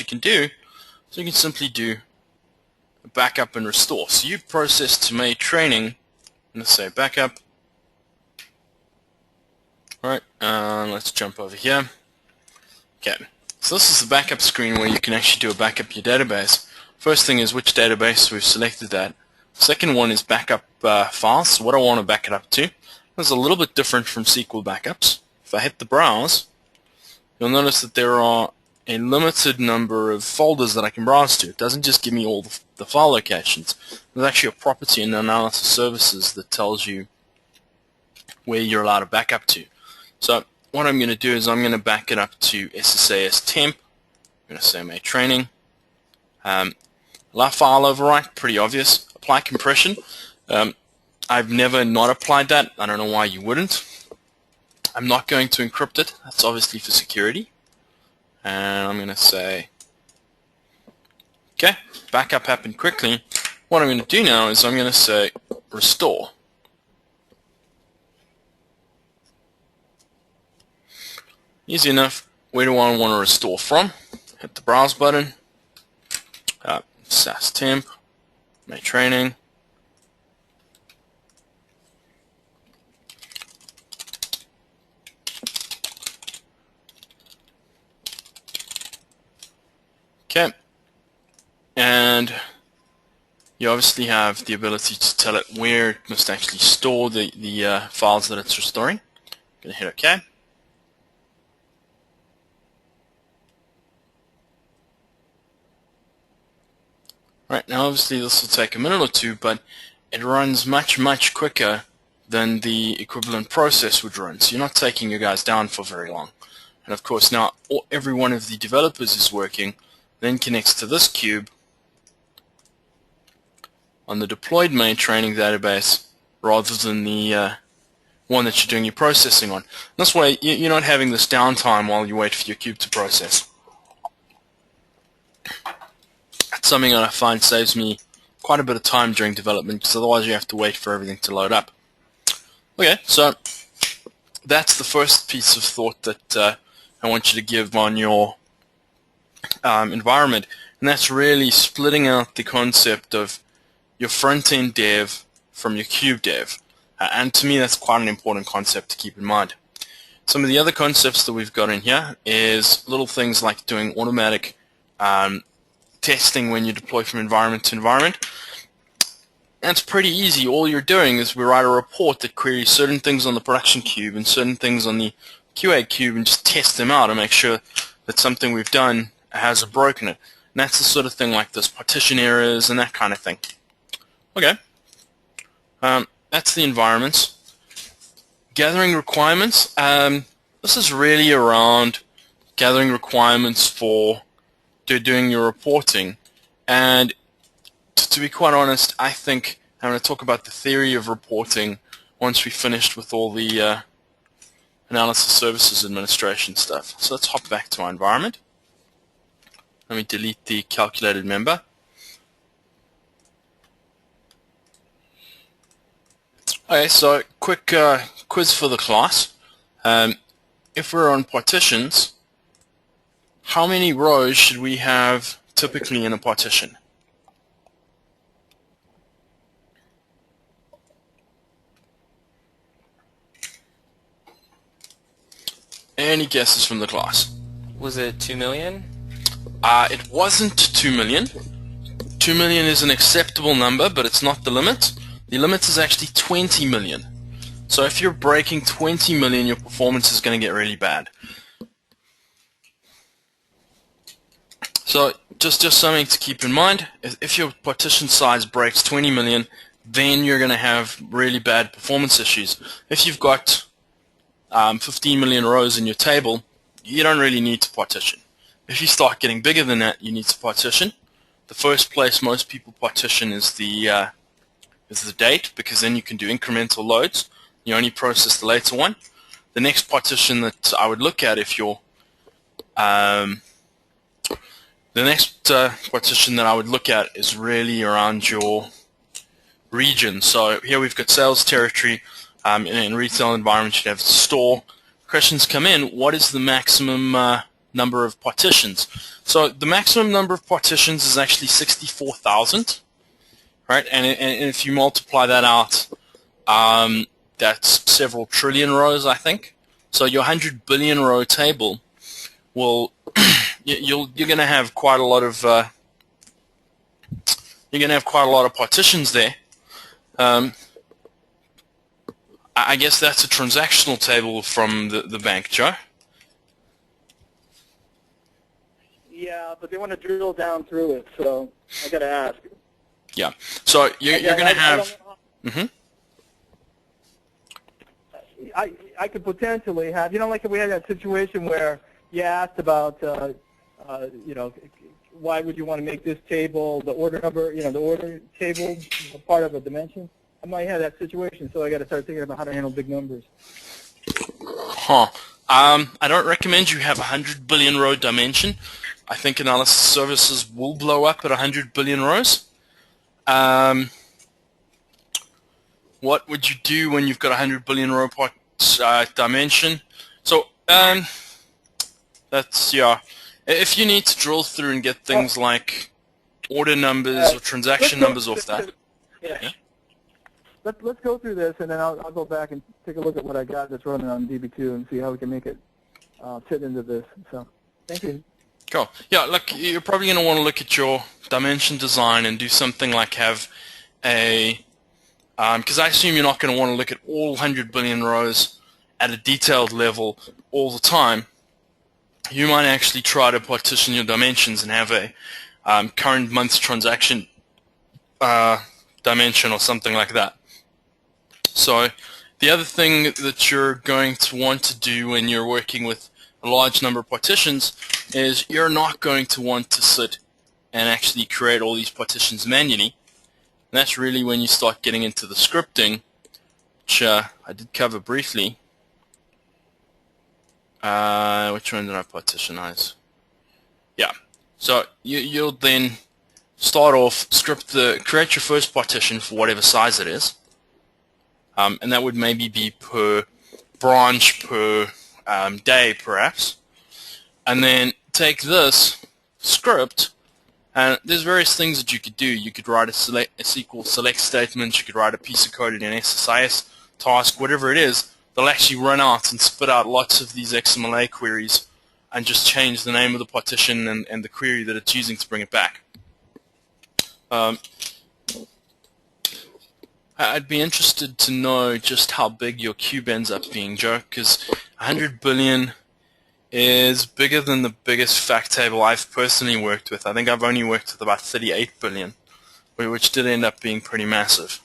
you can do is you can simply do a backup and restore. So you process to May training, I'm going to say backup. Alright, let's jump over here. Okay, so this is the backup screen where you can actually do a backup of your database. First thing is which database, we've selected that. Second one is backup files, so what I want to back it up to. This is a little bit different from SQL backups. If I hit the browse, you'll notice that there are a limited number of folders that I can browse to. It doesn't just give me all the file locations. There's actually a property in Analysis Services that tells you where you're allowed to back up to. So what I'm going to do is I'm going to back it up to SSAS temp. I'm going to say my training. Allow file overwrite, pretty obvious. Apply compression. I've never not applied that. I don't know why you wouldn't. I'm not going to encrypt it. That's obviously for security. And I'm going to say, okay, backup happened quickly. What I'm going to do now is I'm going to say restore. Easy enough. Where do I want to restore from? Hit the browse button. SAS temp. My training. Okay. And you obviously have the ability to tell it where it must actually store the files that it's restoring. I'm going to hit OK. Right, now obviously this will take a minute or two, but it runs much quicker than the equivalent process would run. So you're not taking your guys down for very long. And of course now every one of the developers is working, then connects to this cube on the deployed main training database rather than the one that you're doing your processing on. This way you're not having this downtime while you wait for your cube to process. That's something that I find saves me quite a bit of time during development, because otherwise you have to wait for everything to load up. Okay, so that's the first piece of thought that I want you to give on your environment, and that's really splitting out the concept of your front-end dev from your cube dev. And to me that's quite an important concept to keep in mind. Some of the other concepts that we've got in here is little things like doing automatic testing when you deploy from environment to environment. That's pretty easy. All you're doing is we write a report that queries certain things on the production cube and certain things on the QA cube and just test them out and make sure that something we've done hasn't broken it. And that's the sort of thing like this, partition errors and that kind of thing. Okay. That's the environments. Gathering requirements. This is really around gathering requirements for doing your reporting. And to be quite honest, I think I'm going to talk about the theory of reporting once we've finished with all the Analysis Services Administration stuff. So let's hop back to our environment. Let me delete the calculated member. Okay, so quick quiz for the class. If we're on partitions, how many rows should we have typically in a partition? Any guesses from the class? Was it 2 million? It wasn't 2 million. 2 million is an acceptable number, but it's not the limit. The limit is actually 20 million. So if you're breaking 20 million, your performance is going to get really bad. So just something to keep in mind. If your partition size breaks 20 million, then you're going to have really bad performance issues. If you've got 15 million rows in your table, you don't really need to partition. If you start getting bigger than that, you need to partition. The first place most people partition is the date, because then you can do incremental loads. You only process the later one. The next partition that I would look at if you're the next partition that I would look at is really around your region. So here we've got sales territory. In retail environment, you'd have store. Questions come in, what is the maximum number of partitions. So the maximum number of partitions is actually 64,000, right? And if you multiply that out, that's several trillion rows, I think. So your 100 billion row table will you're going to have quite a lot of partitions there. I guess that's a transactional table from the bank, Joe. Yeah, but they want to drill down through it, so I got to ask. Yeah. So you're going to have. I could potentially have, like if we had that situation where you asked about, why would you want to make this table, the order number, the order table part of a dimension? I might have that situation, so I got to start thinking about how to handle big numbers. Huh. I don't recommend you have a 100 billion row dimension. I think analysis services will blow up at 100 billion rows. What would you do when you've got a 100 billion row dimension? So that's, yeah. If you need to drill through and get things like order numbers or transaction numbers off that. Yeah. Let's go through this, and then I'll go back and take a look at what I got that's running on DB2 and see how we can make it fit into this. So, thank you. Cool. Yeah, look, you're probably going to want to look at your dimension design and do something like have a, because I assume you're not going to want to look at all 100 billion rows at a detailed level all the time. You might actually try to partition your dimensions and have a current month's transaction dimension or something like that. So the other thing that you're going to want to do when you're working with a large number of partitions is you're not going to want to sit and actually create all these partitions manually. And that's really when you start getting into the scripting, which I did cover briefly. Which one did I partitionize? Yeah. So you'll then start off, create your first partition for whatever size it is. And that would maybe be per branch, per day, perhaps. And then take this script, and there's various things that you could do. You could write a SQL select statement. You could write a piece of code in an SSAS task, whatever it is. They'll actually run out and spit out lots of these XMLA queries and just change the name of the partition and the query that it's using to bring it back. I'd be interested to know just how big your cube ends up being, Joe, because 100 billion is bigger than the biggest fact table I've personally worked with. I think I've only worked with about 38 billion, which did end up being pretty massive.